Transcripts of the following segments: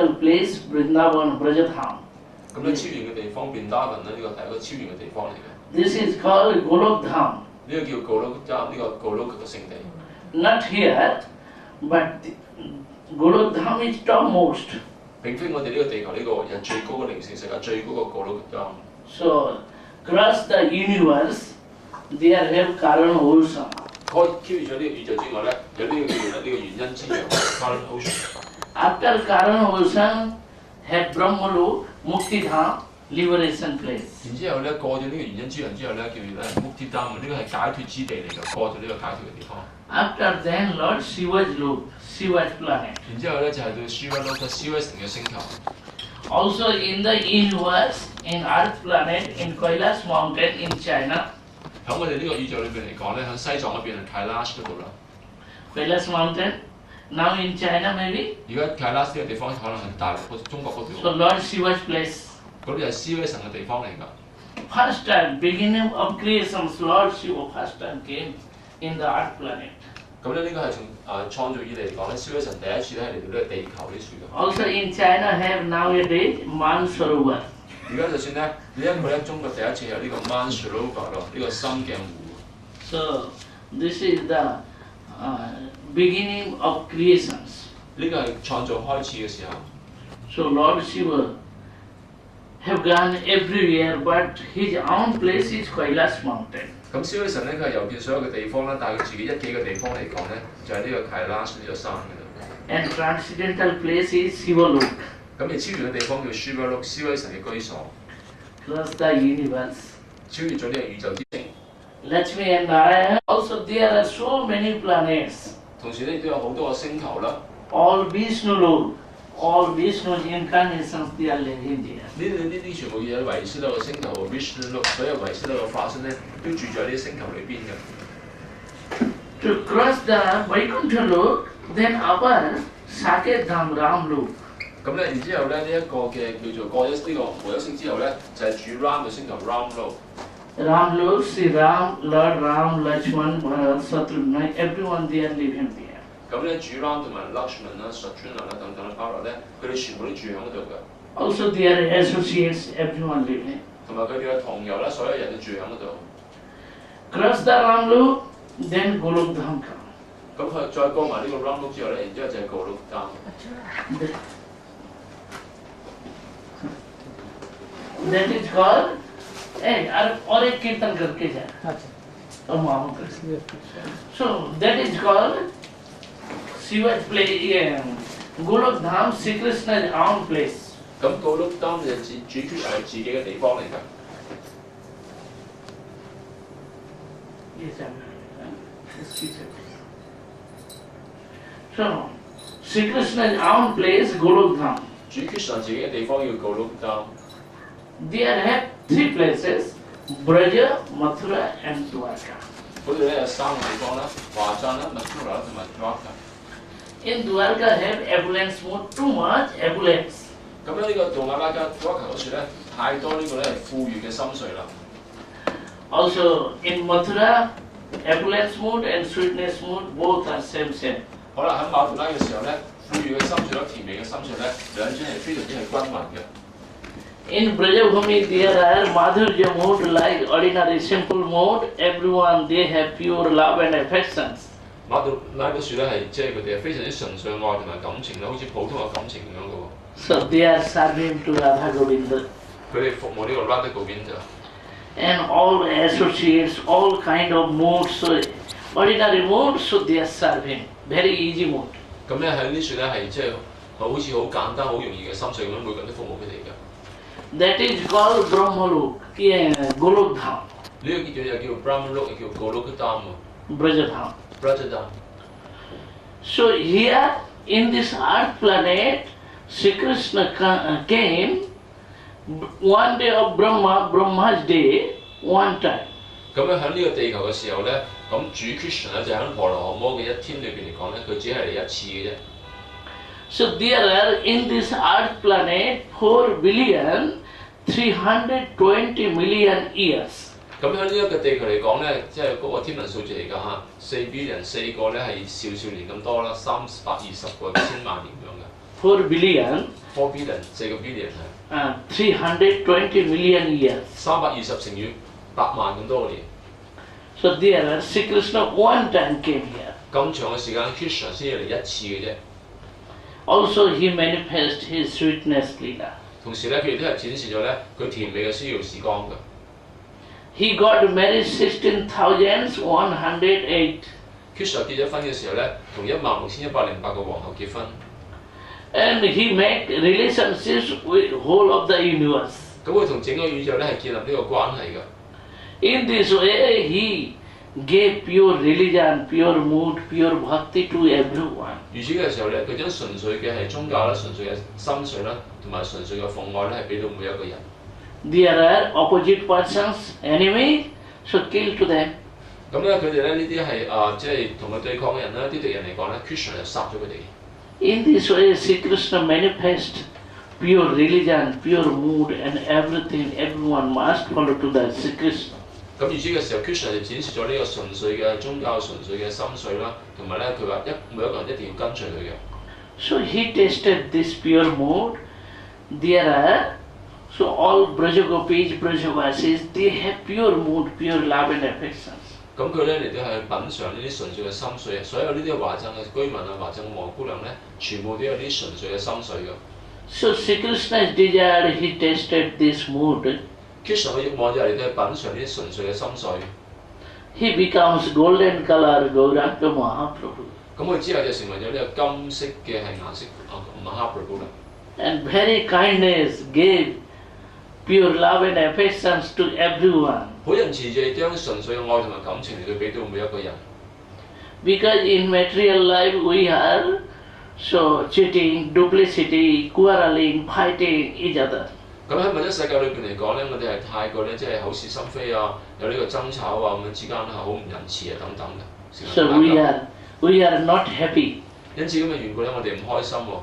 place Vrindavan Brajadham. 咁咧超遠嘅地方變 Darwin 咧，呢個係一個超遠嘅地方嚟嘅。This is called Golokdham. 呢個叫 Golok 呢個 Golok 嘅聖地。Not here, but Golokdham is topmost. 並非我哋呢個地球呢個人最高嘅靈性世界最高嘅 Golok。So across the universe, there have Karan Ocean. 可以超越咗呢個宇宙之外咧，有呢個叫呢個原因之陽 Karan Ocean。After Karan Ocean, have Brahmalok, Muktidham, liberation place. 然之後咧，過咗呢個原因之陽之後咧，叫咧 Muktidham，呢個係解脫之地嚟嘅，過咗呢個解脫嘅地方。After then, Lord Shiva's look, Shiva's planet. 然之後咧就係到 Shiva Shiva 城嘅星球。Also in the universe, in Earth planet, in Kailash mountain in China. 喺我哋呢個宇宙裏邊嚟講咧，喺西藏嗰邊係 Kailash 嗰度啦。Kailash mountain. Now in China maybe. 而家 Kailash 呢個地方可能係大陸中國嗰 So 度。Lord Shiva's place. 嗰啲係 Shiva 神嘅地方嚟㗎。First time, beginning of creations, Lord Shiva first time came in the Earth planet. 咁咧呢個係從創造以嚟嚟講咧，Shiva 神第一次咧係嚟到呢個地球呢處嘅。Also in China have nowadays Mansarovar. 而家就算咧呢一個咧，中國第一次有呢個 Mansarovar 咯，呢個深鏡湖。So this is the beginning of creations. 呢個係創造開始嘅時候。So Lord Shiva have gone everywhere, but his own place is Kailash mountain. 咁 Shiva 神咧佢係遊遍所有嘅地方啦，但係佢自己一己嘅地方嚟講咧，就係、呢個 Kailash 呢個山嘅度。And transcendental place is Shivalok. 咁而超越嘅地方叫 Shiva Shiva 神嘅居所， Plus the universe. 超越咗呢個宇宙之星。Lakshmi and Narayana. Also there are so many planets. 同時咧亦都有好多個星球啦。All Vishnu Lord, all Vishnu's incarnations they are living there. 呢全部嘢維斯勒個星球 Vishnu 所有維斯勒個化身咧，都住在呢啲星球裏邊嘅。To cross the Vaikuntha Lok, then upper Saket Dham Ram Lok. 咁咧，然之後咧呢一個嘅叫做過咗呢個無有星之後咧，就係、主 Ram 嘅星球 Ram Lok。Ram Lok, Sri Ram, Lord Ram, Lakshman, Bharat, Shatrugna, everyone they are living there. 咁咧主 Ram 同埋 Lakshman 啦、Shatrugna 啦等等啦，包括咧佢哋全部都住喺嗰度嘅。Also their associates, everyone living. 同埋佢哋嘅同遊啦，所有人都住喺嗰度。Cross the Ram Lok, then Golok Dham come. 咁佢再過埋呢個 Ram Lok 之後咧，然之後就係 Golok Dham。That is called. Hey, और एक कीर्तन करके जा। और मामू कर। So that is called Shiva's place. Golok Dham, Sri Krishna's own place. 咁 Golok Dham 就主 Krishna 係自己嘅地方嚟㗎。Yes, so Sri Krishna's own place, Golok Dham. 主 Krishna 自己嘅地方叫 Golok Dham。 There have three places: Braja, Mathura, and Dwarka. 嗰度咧有三個地方啦，華贊啦、Mathura 同埋 Dwarka。 In Dwarka have abundance more, too much abundance. 咁咧呢個杜馬拉加 Dwarka 嗰處咧，太多呢個咧係富裕嘅心髓啦。Also in Mathura, abundance mood and sweetness mood both are same. 好啦，喺馬圖拉嘅時候咧，富裕嘅心髓啦、甜美嘅心髓咧，兩者係非常之係均勻嘅。 In Brajabhumi there are Madhurya mood like ordinary simple mood. Everyone they have pure love and affections. 馬圖拉嗰處咧係即係佢哋係非常之純粹愛同埋感情啦，好似普通嘅感情咁樣嘅喎。 So they are serving to Radha Govinda. 佢哋服務呢個 Radha Govinda。 And all associates, all kind of moods, so ordinary mood, so they are serving. Very easy mood. 咁咧喺呢處咧係即係好似好簡單、好容易嘅心水咁樣，每個人都服務佢哋嘅。 That is called Brahmalok, Golok Dham, 呢個又叫 Brahmalok， 又叫 Golok Dham 喎 Brajadham. Brajadham。 So here in this earth planet, Sri Krishna came one day of Brahma's day, one time. 咁咧喺呢個地球嘅時候咧，咁主 Krishna 咧就喺婆羅河摩嘅一天裏邊嚟講咧，佢只係嚟一次嘅啫。 So there are in this earth planet 4,320,000,000 years. 咁喺呢一個地球嚟講咧，即係嗰個天文數字嚟㗎嚇，4 billion 4個咧係少年咁多啦，320個千萬年咁樣嘅。4 billion 4 billion 4個 billion 係 320 million years. 320乘以100萬咁多個年。So there, Sri Krishna one time came here. 咁長嘅時間 Krishna 先至嚟一次嘅啫。Also he manifest his sweetness lila. 同時咧，佢亦都係展示咗咧佢甜美嘅逍遙時光㗎。He got married 16,108. Krishna 結咗婚嘅時候咧，同16,108個皇后結婚。And he made relationships with whole of the universe. 咁佢同整個宇宙咧係建立呢個關係㗎。In this way, he gave pure religion, pure mood, pure bhakti to everyone. 如此嘅時候咧，佢將純粹嘅係宗教啦、純粹嘅心水啦，同埋純粹嘅奉愛咧，係俾到每一個人。There are opposite persons, enemies, so kill to them. 咁咧，佢哋咧呢啲係即係同佢對抗嘅人啦，啲敵人嚟講咧 ，Krishna 就殺咗佢哋。In this way, Sri Krishna manifest pure religion, pure mood, and everything. Everyone must follow to the Sri Krishna. 咁如此嘅時候 ，Krishna 就展示咗呢個純粹嘅宗教、純粹嘅心水啦，同埋咧佢話每一個人一定要跟隨佢嘅。So he tested this pure mood. There are so all Brajagopis, Brajavasis, they have pure mood, pure love and affections. 咁佢咧嚟到係品嚐呢啲純粹嘅心水，所有呢啲華鎮嘅居民啊、華鎮嘅王姑娘咧，全部都有啲純粹嘅心水嘅。So Sri Krishna's desire, he tested this mood. Krishna 嘅慾望就係嚟到去品嚐呢啲純粹嘅心水。He becomes golden color Gauranga Mahaprabhu. 咁佢之後就成為咗呢個金色嘅係顏色Mahaprabhu 啦。And very kindness gave pure love and affections to everyone. 好仁慈就係將純粹嘅愛同埋感情嚟到俾到每一個人。Because in material life we are so cheating, duplicity, quarreling, fighting each other. 咁喺物質世界裏邊嚟講咧，我哋係太過咧，即係口是心非啊，有呢個爭吵啊咁樣之間係好唔仁慈啊等等嘅。So we are not happy. 因此咁嘅緣故咧，我哋唔開心喎。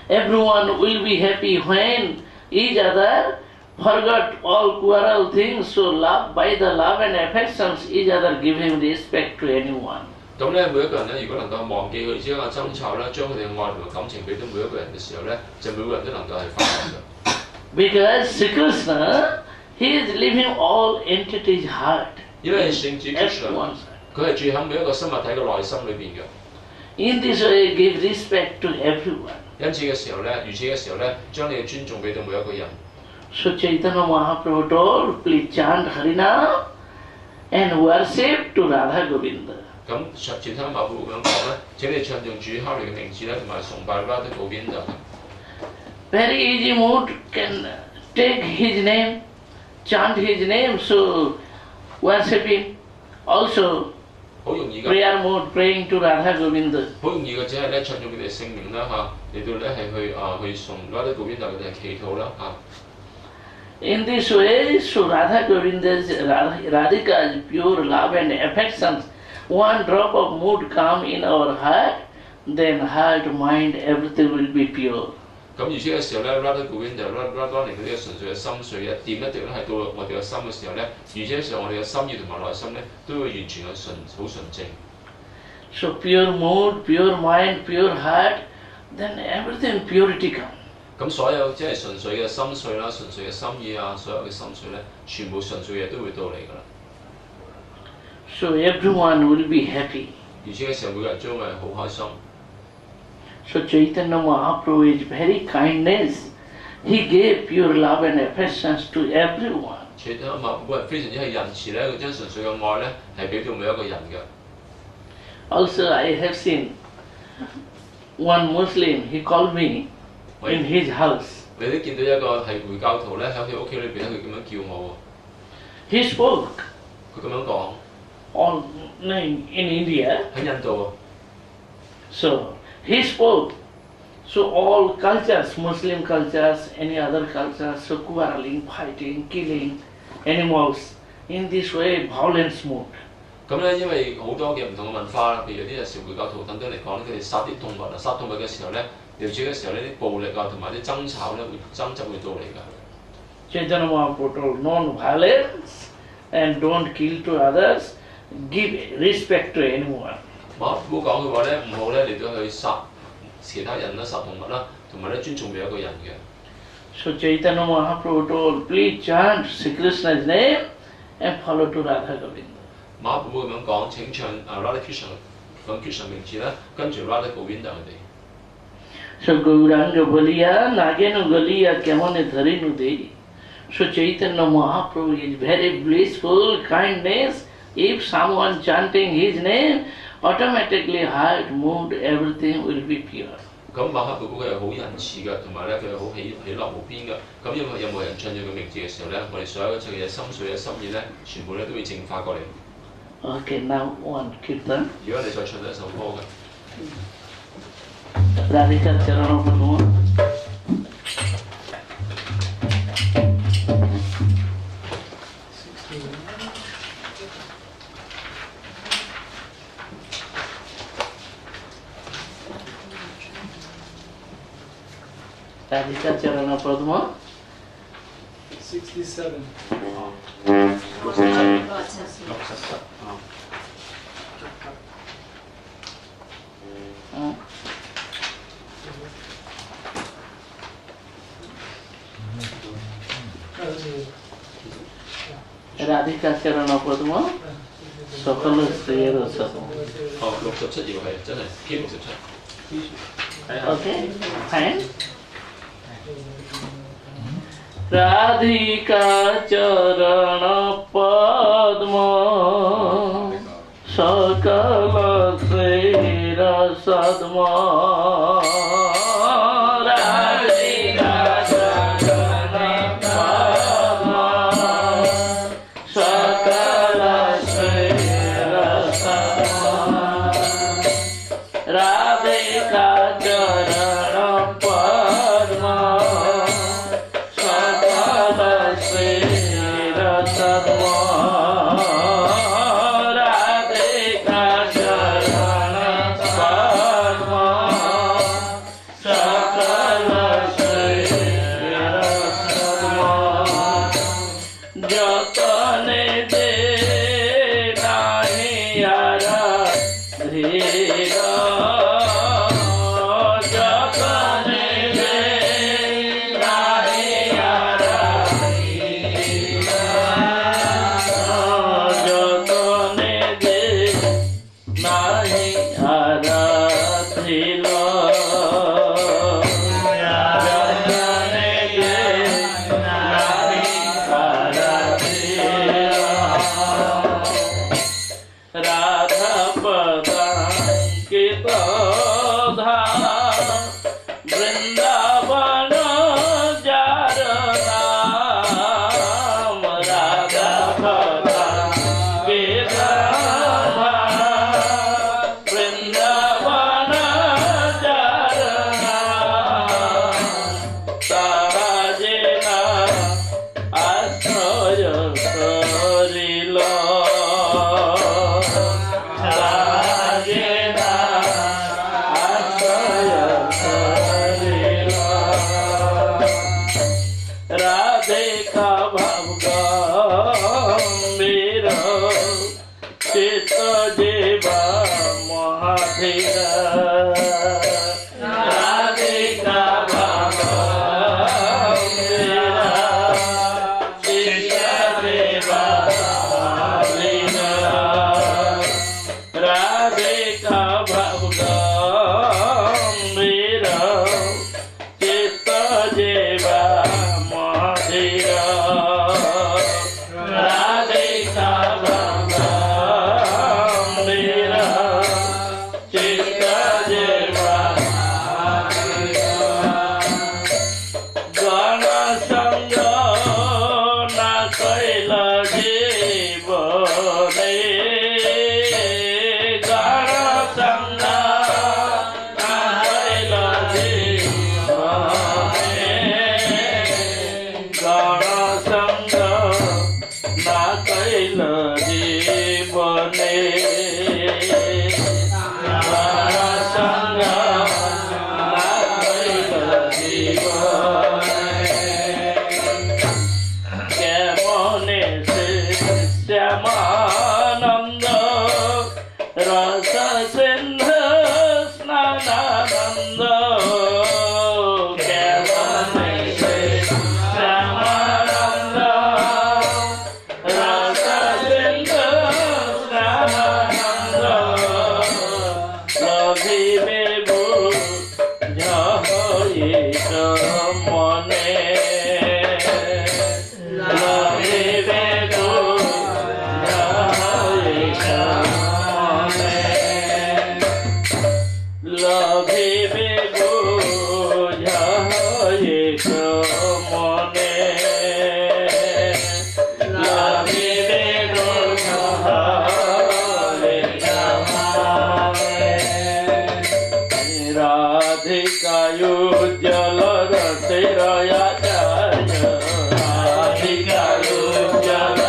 Everyone will be happy when each other forgot all quarrel things. So love by the love and affections, each other giving respect to anyone. 咁咧，每一個人咧，如果能夠忘記佢之間嘅爭吵咧，將佢哋嘅愛同埋感情俾到每一個人嘅時候咧，就每個人都能夠係快樂嘅。Because Sri Krishna, he is living all entities' heart. 因為聖子 Krishna 佢係住喺每一個生物體嘅內心裏邊嘅。In this way, give respect to everyone. 因此嘅時候咧，如此嘅時候咧，將你嘅尊重俾到每一個人。So Chaitanya Mahaprabhu told, please chant Harinam and worship to Radha Govinda. 咁前聽馬夫咁樣講咧，請你唱頌主哈利嘅名字咧，同埋崇拜 Radha Govinda。Very easy mood can take his name, chant his name, so worship him. Also, 好容易㗎。prayer mode, praying to Radha Govinda. 好容易嘅，只係咧唱咗佢哋聖名啦嚇，嚟到咧係去崇 Radha Govinda 佢哋係祈禱啦嚇。In this way, so Radha Govinda's Radhika's pure love and affections, one drop of mood come in our heart, then heart, mind, everything will be pure. 咁而且嘅時候咧 ，Radha Govinda Radha 嚟嗰啲純粹嘅心水嘅點一滴咧係到我哋嘅心嘅時候咧，而且嘅時候我哋嘅心意同埋內心咧都會完全嘅好純正。So pure mood, pure mind, pure heart, then everything purity comes. 咁所有即係純粹嘅心水啦、純粹嘅心意啊，所有嘅心水咧，全部純粹嘅都會到嚟㗎啦。So everyone will be happy. 而且嘅時候，每個人將會係好開心。So Chaitanya Mahaprabhu is very kindness. He gave pure love and affections to everyone. Chaitanya Mahaprabhu非常之係仁慈咧，佢將純粹嘅愛咧係俾到每一個人嘅。Also, I have seen one Muslim. He called me in his house. 你都見到一個係回教徒咧喺佢屋企裏邊咧，佢咁樣叫我喎。He spoke. 佢咁樣講。On in India. 喺印度啊。So he spoke. So all cultures, Muslim cultures, any other cultures, so quarreling, fighting, killing animals. In this way, violence mood. 咁咧，因為好多嘅唔同嘅文化啦，譬如有啲有時回教徒等等嚟講咧，佢哋殺啲動物啊，殺動物嘅時候咧，聊住嘅時候呢啲暴力啊，同埋啲爭吵咧，會爭執會到嚟㗎。Chaitanya Mahaprabhu told non-violence and don't kill to others, give respect to anyone. 馬夫講嘅話咧，唔好咧嚟到去殺其他人啦、殺動物啦，同埋咧尊重每一個人嘅。So Chaitanya Mahaprabhu told, please chant Sri Krishna's name and follow to Radha Govinda. 馬普咁樣講，請唱Radha Krishna 講 Krishna 名字啦，跟住 Radha Govinda 佢哋。So Gauranga Baliya, Nagenu Galiya, Kemane Dharinu Dehi. So Chaitanya Mahaprabhu is very blissful, kindness. If someone chanting his name, automatically heart, mood, everything will be pure. 咁馬哈布佢係好仁慈嘅，同埋咧佢係好喜樂無邊嘅。咁因為有冇人唱咗佢名字嘅時候咧，我哋所有一切嘅心水嘅心意咧，全部咧都會淨化過嚟。Okay, now one kirtan. 如果你再唱多一首歌嘅。Radhika Charana Padma. Radhika Charana Padma. 67. Radhika Charana Padma. Sakala Sriya Rasam. 67頁係真係 K67。Okay, fine. Radhika Charana Padma Sakala Sriya Sadma. Radhika Charana Padma Sakala Sriya Sadma. Radhika Charana Padma Sakala Sriya Sadma. Radhika Charana Padma Sakala Sriya Sadma. Jatane de nahi ara dhira. Rasa Sindha Snanananda মনে লভিবে লভিবে বুঝাইক মনে লভিবে রাধিকায়ুজ্জল রসিরাচার্য রাধিকায়ুজ্জল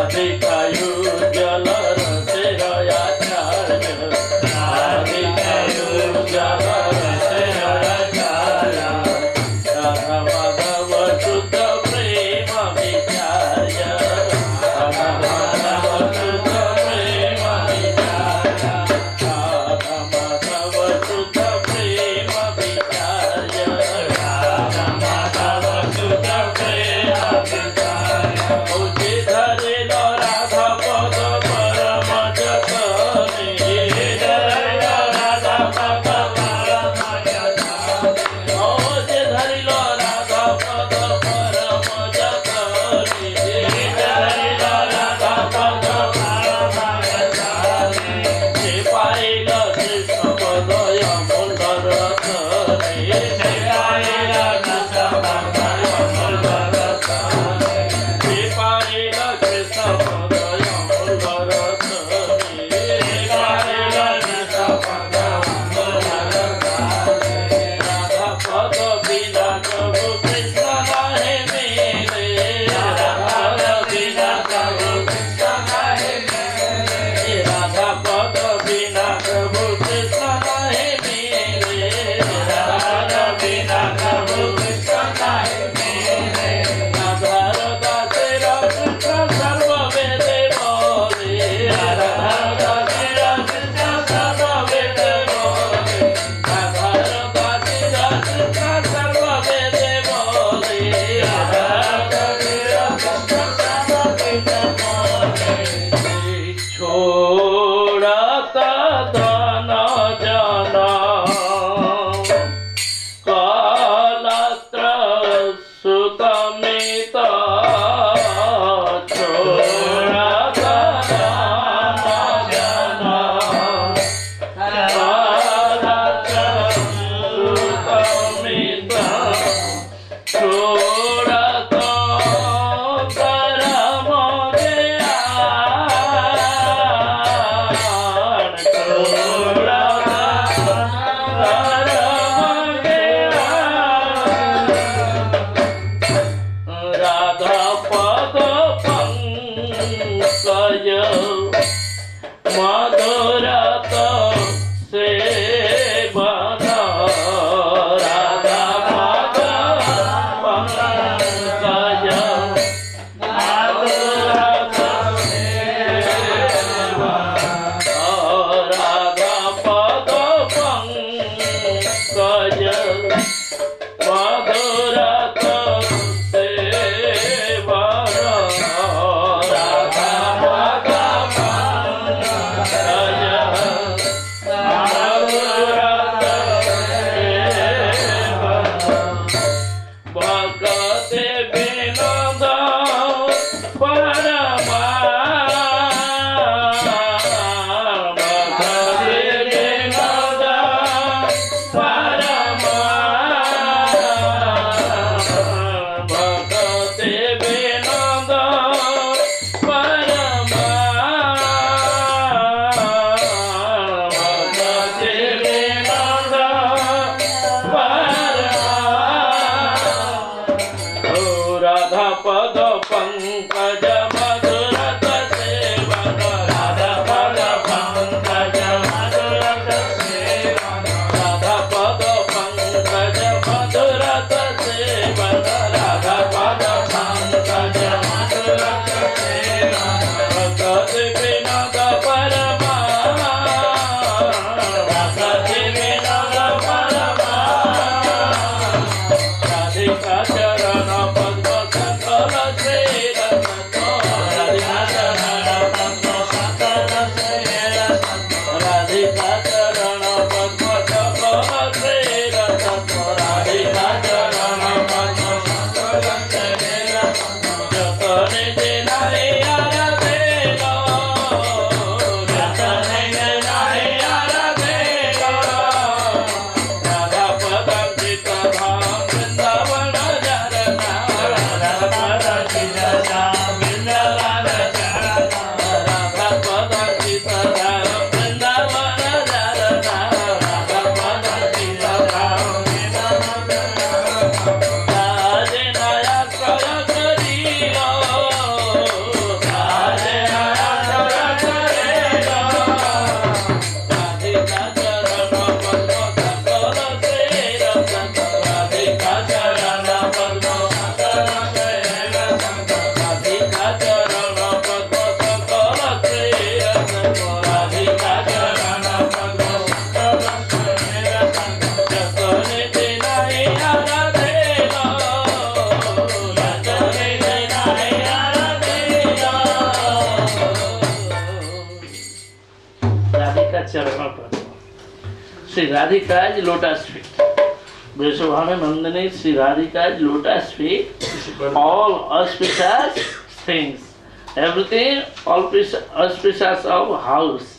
রাধিকায়ুজ্জল রসিরাচার্য রাধিকায়ুজ্জল রসিরাচার্য রাধা মাধব সুত প্রেম বিচার্য রাধা মাধব সুত প্রেম বিচার্য Parama Sri Radhika's lotus feet. Vrishabhanu Nandini, Sri Radhika's lotus feet, all auspicious things. Everything auspicious of house.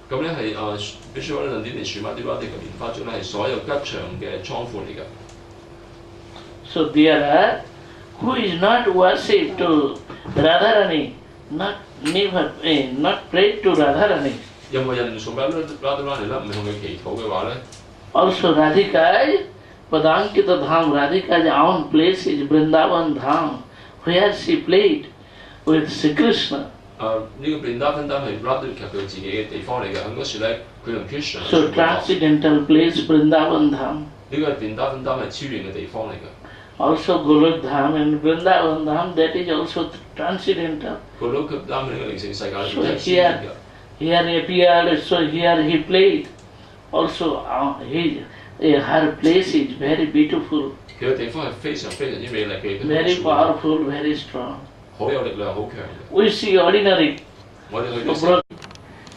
咁咧係必須揾啲樹馬啲話，啲嘅蓮花樽咧係所有吉祥嘅倉庫嚟㗎。So there are who is not worshipped to Radharani, not prayed to Radharani. 任何人唔崇拜 Radharani 啦，唔向佢祈禱嘅話咧 Also Radhika's Padankita Dham, Radhika's own place is Vrindavan Dham, where she played with Sri Krishna. 呢個 Vrindavan Dham 係 Radhika 佢自己嘅地方嚟嘅，喺嗰時咧佢同 Krishna。So transcendental place Vrindavan Dham. 呢個 Vrindavan Dham 係超遠嘅地方嚟嘅。Also Golok Dham and Vrindavan Dham, that is also transcendental. Golok Dham 係一個靈性世界， So 係超遠嘅。here appeared, so here he played. Also her place is very beautiful, 佢嘅地方係非常之美麗嘅， very powerful, very strong. 好有力量，好強嘅。 We see ordinary 我哋去到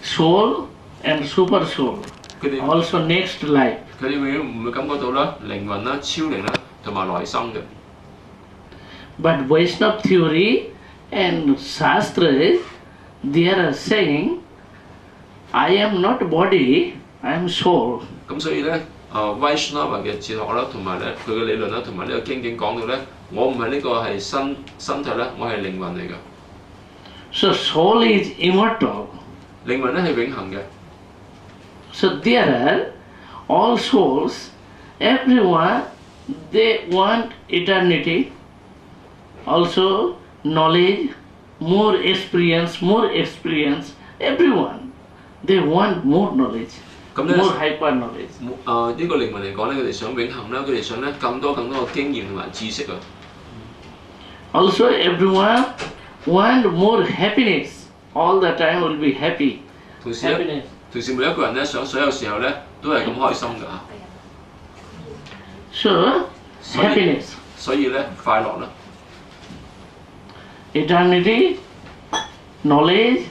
soul and super soul, 佢哋 also next life. 佢哋永遠唔會感覺到啦靈魂啦、超靈啦同埋來生嘅。But Vaishnava theory and Shastra, they are saying, I am not body, I am soul. 咁所以咧，Vaishnava 嘅哲學啦，同埋咧佢嘅理論啦，同埋呢個經典講到咧，我唔係呢個係身體咧，我係靈魂嚟㗎。So soul is immortal. 靈魂咧係永恆嘅。So there are all souls, everyone, they want eternity, also knowledge, more experience, everyone, they want more knowledge, more hyper knowledge. 呢個靈魂嚟講咧，佢哋想永恆啦，佢哋想咧更多嘅經驗同埋知識啊。Also everyone want more happiness, all the time will be happy. 同時 Happiness. 同時每一個人咧想所有時候咧都係咁開心㗎。So happiness. 所以咧快樂啦。Eternity, knowledge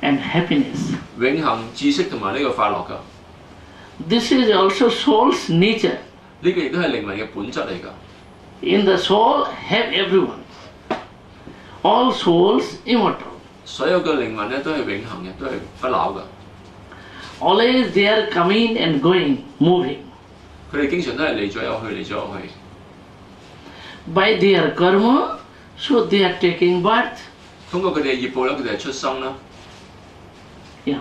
and happiness. 永恆知識同埋呢個快樂㗎。This is also soul's nature. 呢個亦都係靈魂嘅本質嚟㗎。In the soul have everyone. All souls immortal. 所有嘅靈魂咧都係永恆嘅，都係不朽㗎。Always they are coming and going, moving. 佢哋經常都係嚟咗又去，嚟咗又去。By their karma, so they are taking birth. 通過佢哋嘅業報咧，佢哋係出生啦。Yeah.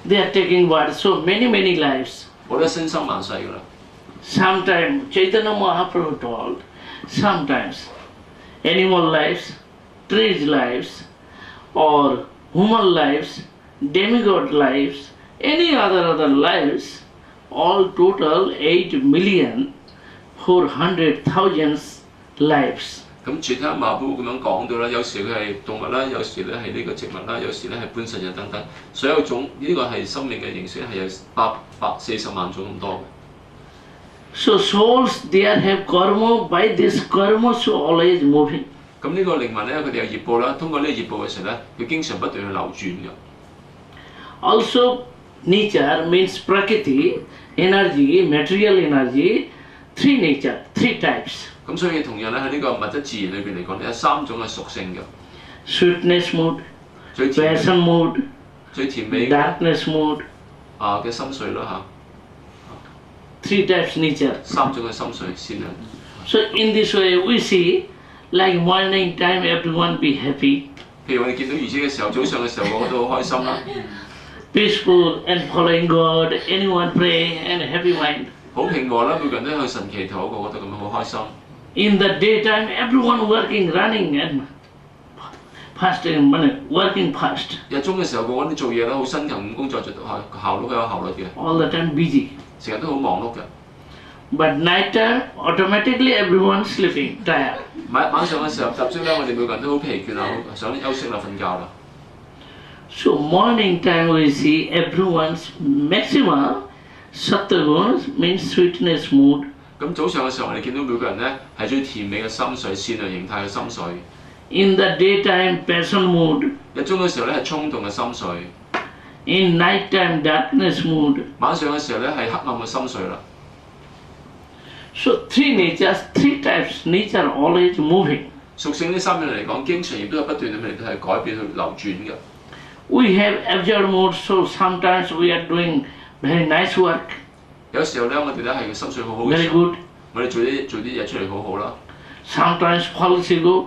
They are taking birth, so many lives. 好多生生萬世㗎啦。Sometimes Chaitanya Mahaprabhu told, sometimes animal lives, trees lives, or human lives, demigod lives, any other lives, all total 8,400,000 lives. 咁絕他馬寶咁樣講到啦，有時佢係動物啦，有時咧係呢個植物啦，有時咧係半神人等等，所有種呢個係生命嘅形式係有840萬種咁多嘅。So souls there have karma, by this karma so always moving. 咁呢個靈魂咧，佢哋有業報啦，通過呢個業報嘅時候咧，佢經常不斷去流轉嘅。Also nature means prakriti, energy, material energy, three nature, three types. 咁所以同樣咧喺呢個物質自然裏邊嚟講，有3種嘅屬性嘅。Sweetness mood, 最甜 passion mood, 最甜美 darkness mood, 嘅心緒啦 three types nature. 3種嘅心緒先啊。So in this way we see, like morning time everyone be happy, 譬如我哋見到兒子嘅時候，早上嘅時候個個都好開心啦， peaceful and following God, anyone pray and happy mind. 好平和啦，每個人都向神祈禱，個個都咁樣好開心。In the daytime everyone working, running and fasting, working fast, 日中嘅時候個個都做嘢啦，好辛勤咁工作，做到效率好有效率嘅， all the time busy. 成日都好忙碌嘅。But night time automatically everyone sleeping, tired. 晚上嘅時候，集中咧，我哋每個人都好疲倦啊，好想休息啦，瞓覺啦。So morning time we see everyone's maximum sattva means sweetness mood. 咁早上嘅時候，我哋見到每個人咧係最甜美嘅心緒、善良形態嘅心緒。In the daytime passion mood. 日中嘅時候咧係衝動嘅心緒。In night time darkness mood. 晚上嘅時候咧係黑暗嘅深睡啦。So three natures, three types, nature always moving. 屬性呢三樣嚟講，經常亦都係不斷咁嚟到係改變去流轉嘅。We have absurd mood, so sometimes we are doing very nice work. 有時候咧，我哋咧係心水好好嘅 Very 時候， good. 我哋做啲嘢出嚟好好啦。Sometimes false ego,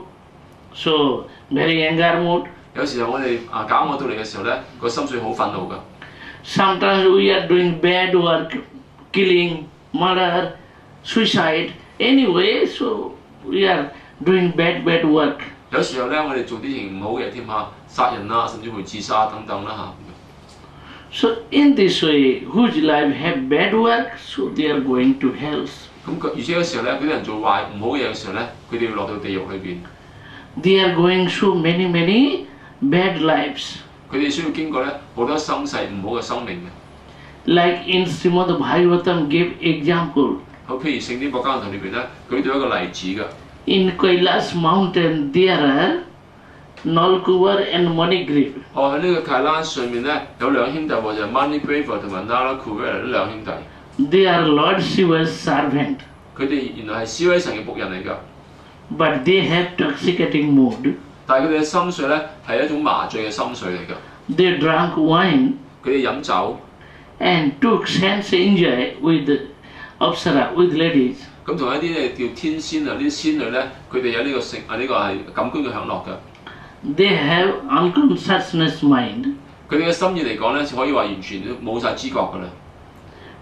so very anger mood. 有時候我哋搞我到嚟嘅時候咧，個心水好憤怒㗎。Sometimes we are doing bad work, killing, murder, suicide. Anyway, so we are doing bad work. 有時候咧，我哋做啲嘢唔好嘅添嚇，殺人啊，甚至乎自殺等等啦嚇。So in this way, whose life have bad work, so they are going to hell. 咁而且有時候咧，嗰啲人做壞唔好嘅嘢嘅時候咧，佢哋要落到地獄裏邊。They are going through many bad lives. 佢哋需要經過咧好多生世唔好嘅生命嘅。 Like in Srimad Bhagavatam gave example. 好，譬如聖經國家堂裏邊咧，舉到一個例子㗎。In Kailash mountain there are Nalkuvar and Manigrave. 喺呢個泰蘭上面咧有兩兄弟喎，就係 Manigrave 同埋 Nalakuvar 呢兩兄弟。They are Lord Shiva's servant. 佢哋原來係燒威神嘅僕人嚟㗎。But they have toxicating mood. 但係佢哋嘅心水咧係一種麻醉嘅心水嚟㗎。They drank wine 佢哋飲酒 and took sense enjoy with Apsara, with ladies. 咁同一啲咧叫天仙啊，呢啲仙女咧，佢哋有呢個性呢個係感官嘅享樂㗎。They have unconsciousness mind. 佢哋嘅心意嚟講咧，可以話完全都冇晒知覺㗎啦。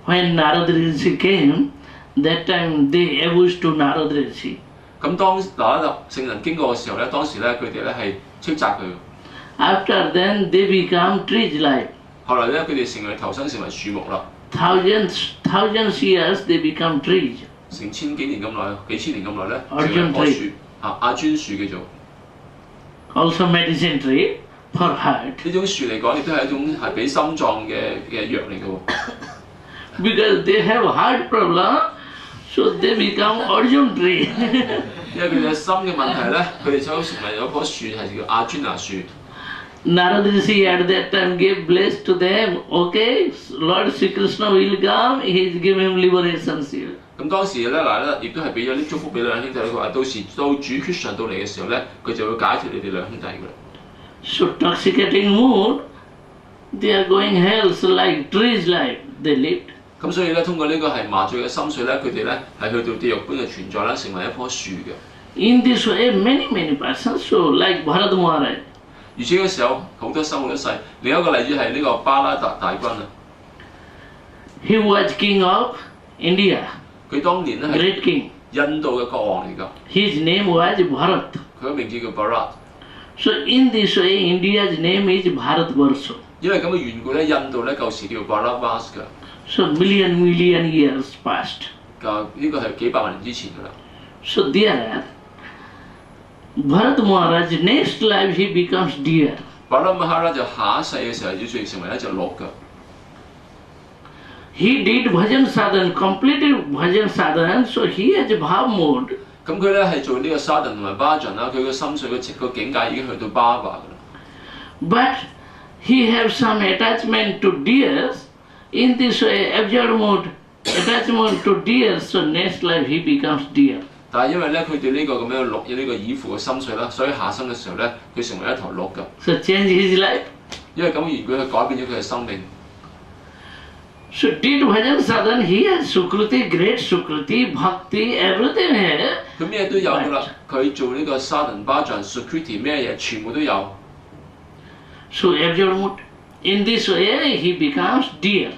When Narada Rishi came, that time they abused to Narada Rishi. 咁當嗱聖人經過嘅時候咧，當時咧佢哋咧係斥責佢。After then they become trees like. 後來咧佢哋成為投生成為樹木啦。Thousands years they become trees. 成千幾年咁耐，幾千年咁耐咧，阿成為棵樹阿專樹叫做。Also medicine tree for heart. 呢種樹嚟講，亦都係一種係俾心臟嘅藥嚟嘅喎。Because they have heart problem, so they become Arjun tree. 因為佢哋心嘅問題咧，佢哋就成為有棵樹係叫阿專拿樹。Narada Rishi at that time gave bless to them. Okay, Lord Sri Krishna will come. He is giving liberation here. 咁當時咧亦都係俾咗啲祝福俾兩兄弟，佢話到時到主決上到嚟嘅時候咧，佢就會解脫你哋兩兄弟㗎啦。So toxicating mood, they are going hell. So like trees like they lived. 咁所以咧，通過呢個係麻醉嘅心水咧，佢哋咧係去到地獄般嘅存在啦，成為一棵樹嘅。In this way, many persons. So like Bharat Maharaj. 而且嗰時候好多生好多世。另一個例子係呢個巴拉達大軍啊。He was king of India. 佢當年咧係 Great king. 印度嘅國王嚟㗎。His name was Bharat. 佢嘅名字叫 Bharat。So in this way, India's name is Bharatvarsha. 因為咁嘅緣故咧，印度咧舊時叫 Bharatvarsha 㗎。So million years passed. 呢個係幾百萬年之前㗎啦。So there, Bharat Maharaj next life he becomes deer. Bharat Maharaj 就下一世嘅時候要成為一隻鹿㗎。He did bhajan sadhan, completed bhajan sadhan, so he has bhav mode. 咁佢咧係做呢個沙頓同埋巴盡啦，佢個心水個境界已經去到巴巴㗎啦。But he have some attachment to deers. In this way, absurd mode, attachment to deer, so next life he becomes deer. 但係因為咧佢對呢個咁樣鹿有呢個依附嘅心水啦，所以下生嘅時候咧，佢成為一頭鹿㗎。So change his life. 因為咁嘅緣故，佢改變咗佢嘅生命。So did bhajan sadhan, he has Sukruti, great Sukruti, Bhakti, everything here. 佢咩都有㗎啦，佢做呢個沙頓巴盡 Sukriti 咩嘢全部都有。So absurd mode. In this way, he becomes deer.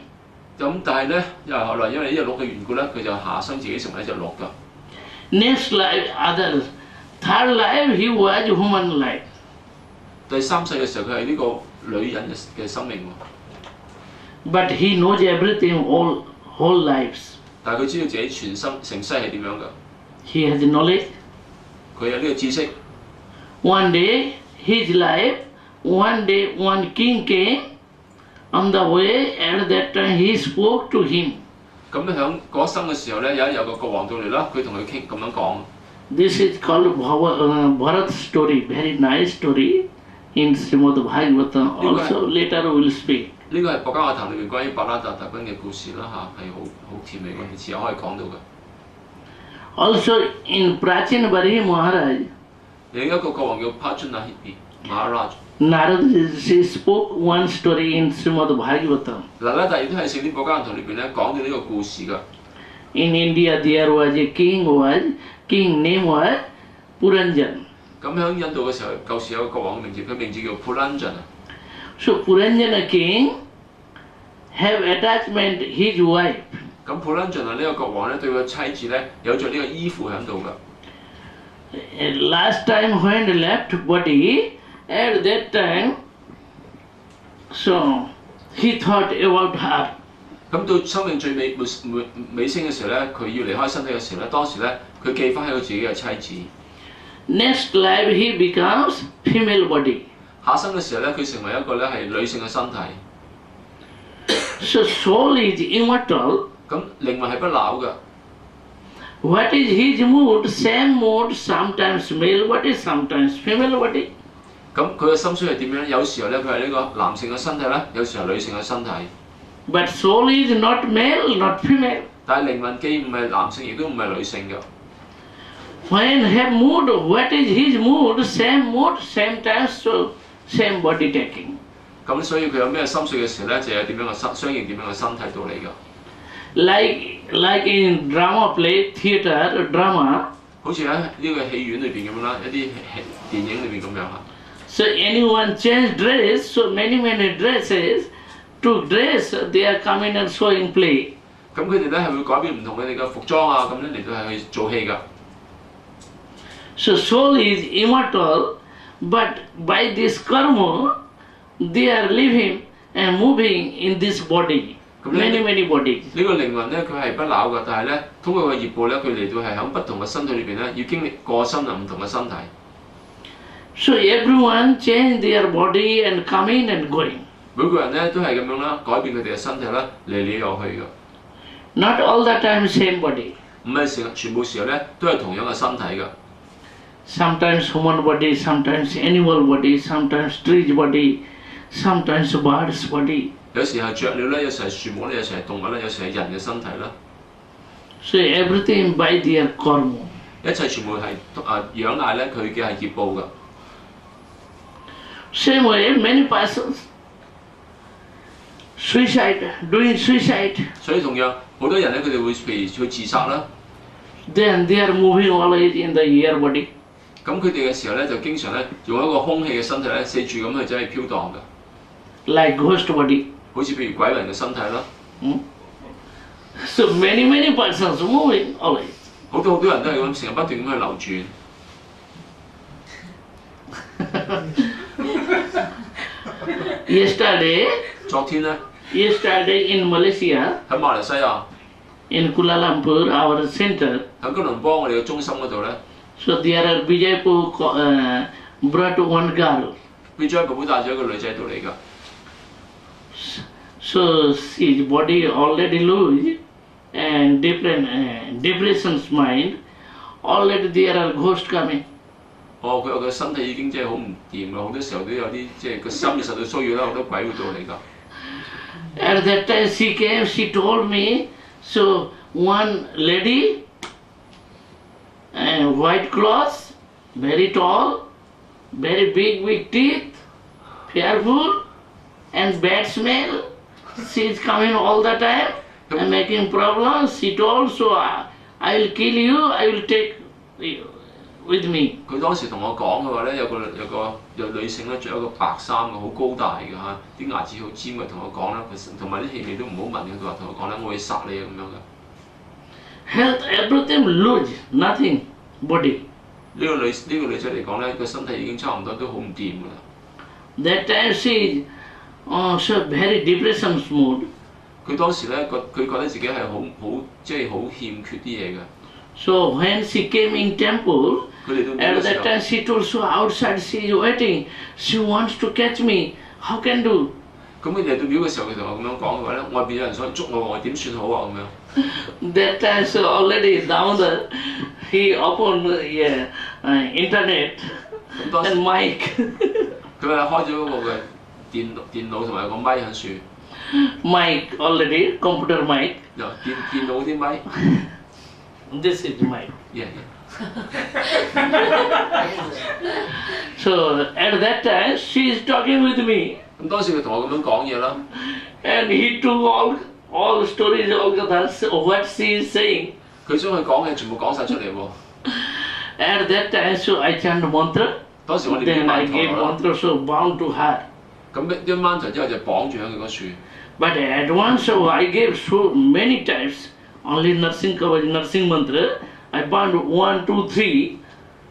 咁但係咧，又後來因為呢隻鹿嘅緣故咧，佢就下生自己成為一隻鹿㗎。Next life, others. Third life, he was human life. 第三世嘅時候，佢係呢個女人嘅生命喎。But he knows everything, all whole lives. 但係佢知道自己全生成世係點樣㗎。He has knowledge. 佢有呢個知識。One day, his life, one day, one king came. On the way, at that time, he spoke to him. 咁響嗰生嘅時候咧，有個國王到嚟啦，佢同佢傾咁樣講。This is called Bharat story, very nice story in Srimad Bhagavatam. Also later we will speak. 呢個係博家樂壇裏邊關於伯拉達大軍嘅故事啦嚇，係好甜美，我哋遲後可以講到嘅。Also in Prachin Bari Maharaj, 另一個國王叫 Pachunahiti Maharaj。Narad she spoke one story in Srimad Bhagavatam. 嗱咧，但亦都喺聖經博家樂壇裏邊咧講到呢個故事㗎。In India there was a king name was Puranjan. 咁喺印度嘅時候，舊時有個國王嘅名字，佢名字叫 Puranjan。So Puranjana king have attachment his wife. 咁 Puranjan 呢個國王咧對佢妻子咧有着呢個依附喺度㗎。Last time when left body, at that time, so he thought about her. 咁到生命最尾聲嘅時候咧，佢要離開身體嘅時候咧，當時咧佢記翻起佢自己嘅妻子。Next life he becomes female body. 下生嘅時候咧，佢成為一個咧係女性嘅身體。So soul is immortal. 咁靈魂係不朽嘅。What is his mood? Same mood, sometimes male body, sometimes female body. 咁佢嘅心緒係點樣？有時候咧佢係呢個男性嘅身體啦，有時候女性嘅身體。But soul is not male, not female. 但係靈魂既唔係男性，亦都唔係女性嘅。When have mood, what is his mood? Mood, same time, so same body taking. 咁所以佢有咩心緒嘅時候咧，就有點樣嘅相應點樣嘅身體到嚟㗎。Like in drama play, theatre, drama. 好似喺呢個戲院裏邊咁樣啦，一啲電影裏邊咁樣嚇。So anyone change dress, so many dresses. To dress, they are coming and showing play. 咁佢哋咧係會改變唔同佢哋嘅服裝啊，咁樣嚟到係去做戲㗎。So soul is immortal, but by this karma, they are living and moving in this body. Many bodies. 呢個靈魂咧，佢係不朽㗎，但係咧通過個業報咧，佢嚟到係喺不同嘅身體裏邊咧，要經歷過身啊唔同嘅身體。So everyone change their body and coming and going. 每個人咧都係咁樣啦，改變佢哋嘅身體啦，嚟嚟又去㗎。Not all the time same body. 唔係全部時候咧都係同樣嘅身體㗎。Sometimes human body, sometimes animal body, sometimes tree body, sometimes birds body. 有時係雀鳥咧，有時係樹木咧，有時係動物咧，有時係人嘅身體啦。So everything by their karma. 一切全部係仰賴咧佢嘅係業報㗎。Same way, many persons doing suicide. 所以同樣好多人咧，佢哋會譬如去自殺啦。Then they are moving always in the air body. 咁佢哋嘅時候咧，就經常咧用一個空氣嘅身體咧，四處咁去走去飄蕩㗎。Like ghost body. 好似譬如鬼魂嘅身體啦。So many persons moving always. 好多人都係咁，成日不斷咁去流轉。昨天咧 Yesterday in Malaysia, 喺馬來西亞， in Kuala Lumpur, our center, 喺吉隆坡我哋嘅中心嗰度咧， so there are Vijaypur brought one girl. 邊張寶寶帶咗一個女仔到嚟㗎。So his body already loose and different depression's mind. Already there are ghosts coming. 佢話佢身體已經即係好唔掂啦，好多時候都有啲即係個心理受到騷擾啦，好多鬼會到嚟㗎。At that time she came, she told me, so one lady, white clothes, very tall, very big teeth, fearful, and bad smell. She is coming all the time and making problems. She told, so I will kill you, I will take you with me. 佢當時同我講嘅話咧，有女性咧，着一個白衫嘅，好高大嘅嚇，啲牙齒好尖嘅，同我講啦，佢同埋啲氣味都唔好聞嘅，佢話同我講咧，我會殺你咁樣嘅。Health, everything lose, nothing, body. 呢個女仔嚟講咧，個身體已經差唔多都好唔掂㗎啦。That time she so very depression mood. 佢當時咧佢覺得自己係好即係好欠缺啲嘢嘅。So when she came in temple, at that time she told, so outside she is waiting. She wants to catch me. How can do? 咁佢哋到廟嘅時候，佢同我咁樣講嘅話咧，外邊有人想捉我點算好啊咁樣。That time so already down he opened internet and mic. 佢係開咗嗰個嘅電腦同埋個咪喺處。mic already, computer mic. 又電腦啲咪 This is mic. ，yeah So at that time, she is talking with me, 咁當時佢同我咁樣講嘢啦， and he took all stories, all kathas, what she is saying. 佢將佢講嘅全部講晒出嚟喎。 At that time, so I chant mantra. 當時我哋啲 Then I 曼 gave 陀啦， mantra, so bound to her. 咁一曼陀之後就綁住喺佢個樹。 But at once, so I gave so many times, only nursing coverage, nursing mantra. I bound 1, 2, 3.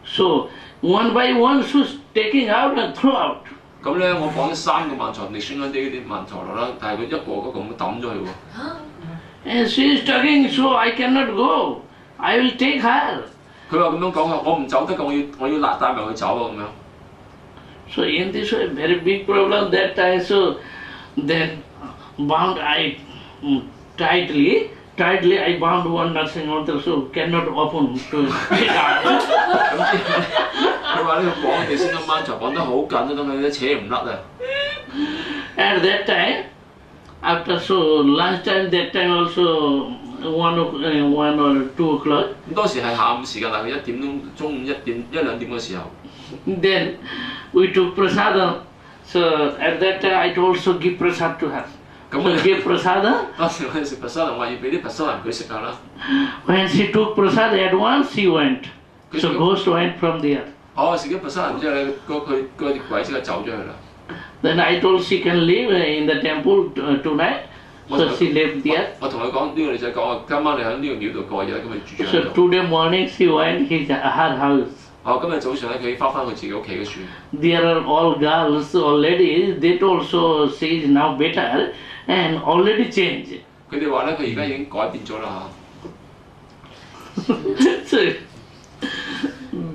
So one by one, so taking out and throw out. 咁咧，我綁咗3個曼陀，你宣緊啲嗰啲曼陀羅啦，但係佢一個嗰個咁抌咗佢喎。 And she is talking, so I cannot go. I will take her. 佢話咁樣講，我唔走得㗎，我要帶埋佢走啊咁樣。 So in this way, very big problem that time. So then bound I tightly I bound one nursing mantra, so cannot open to take out. 咁之後佢話呢個綁地先咁掹就綁得好緊都等佢都扯唔甩啊！ At that time, after so lunch time, that time also 1 or 2 o'clock. 咁當時係下午時間，大概1點鐘，中午1點1、2點嘅時候。 Then we took prasadam. So at that time, I also give prasad to her. So give prasadam. 當時我哋食佛沙林話要俾啲佛沙林佢食下啦。 When she took prasad, at once she went. So ghost went from there. 哦，食咗佛沙林之後咧，佢隻鬼即刻走咗去啦。 Then I told she can live in the temple tonight. So she lived there. 我同佢講呢個女仔講，今晚你喺呢個廟度過夜，咁咪住咗 So 喺度。 today morning she went her house. 哦，今日早上咧，佢翻佢自己屋企嘅樹。 There are all girls or ladies. They also she is now better and already changed. 佢哋話咧，佢而家已經改變咗啦 So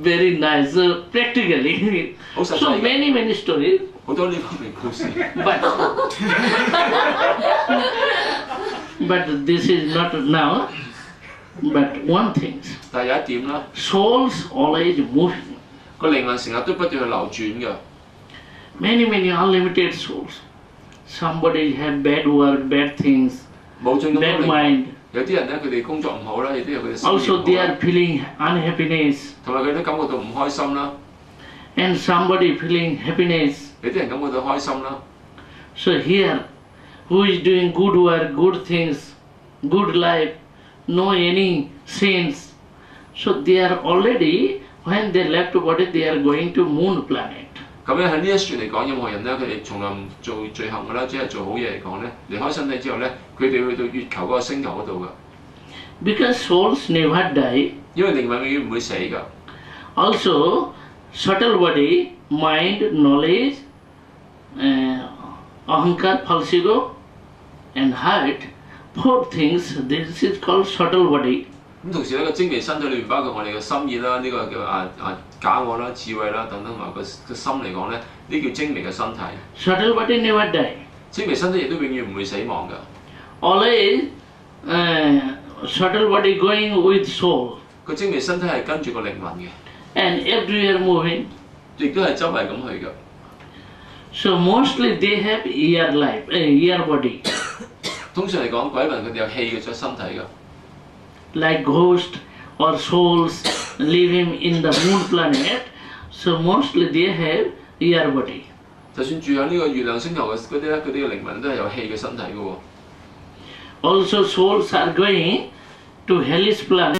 very nice. So practically, 好實 so 際嘅， many stories. 好多呢方面故事。 But this is not now. But one thing, 但係有一點啦， souls always moving. 個靈魂成日都不斷去流轉嘅。 Many unlimited souls. Somebody have bad word, bad things, 冇盡咁多 bad 靈魂。 mind. 有啲人咧，佢哋工作唔好啦，有啲人佢哋生意 Also 唔 they 好 are 啦， feeling unhappiness. 同埋佢都感覺到唔開心啦。 And somebody feeling happiness. 有啲人感覺到開心啦。 So here, who is doing good work, good things, good life, no any sins. So they are already, when they left body, they are going to moon planet. 咁樣喺呢一説嚟講，任何人咧，佢哋從來唔做罪行㗎啦，只係做好嘢嚟講咧，離開身體之後咧，佢哋去到月球嗰個星球嗰度㗎。 Because souls never die. 因為靈魂永遠唔會死㗎。 Also, subtle body, mind, knowledge, ahankar, false ego, and heart, 4 things. This is called subtle body. 咁同時咧，個精微身體裏面包括我哋嘅心意啦，呢、個叫假我啦、智慧啦等等，同埋個心嚟講咧，呢叫精微嘅身體。 Subtle body never die. 精微身體亦都永遠唔會死亡㗎。 Always, subtle body going with soul, 個精微身體係跟住個靈魂嘅， and everywhere moving. 亦都係周圍咁去㗎。 So mostly they have ear life, ear body, 通常嚟講，鬼魂佢哋有氣嘅身體㗎。 like ghost or souls living in the moon planet. So mostly they have ear body. 就算住喺呢個月亮星球嘅嗰啲咧，嗰啲嘅靈魂都係有氣嘅身體㗎喎。 Also souls are going to hellish planet.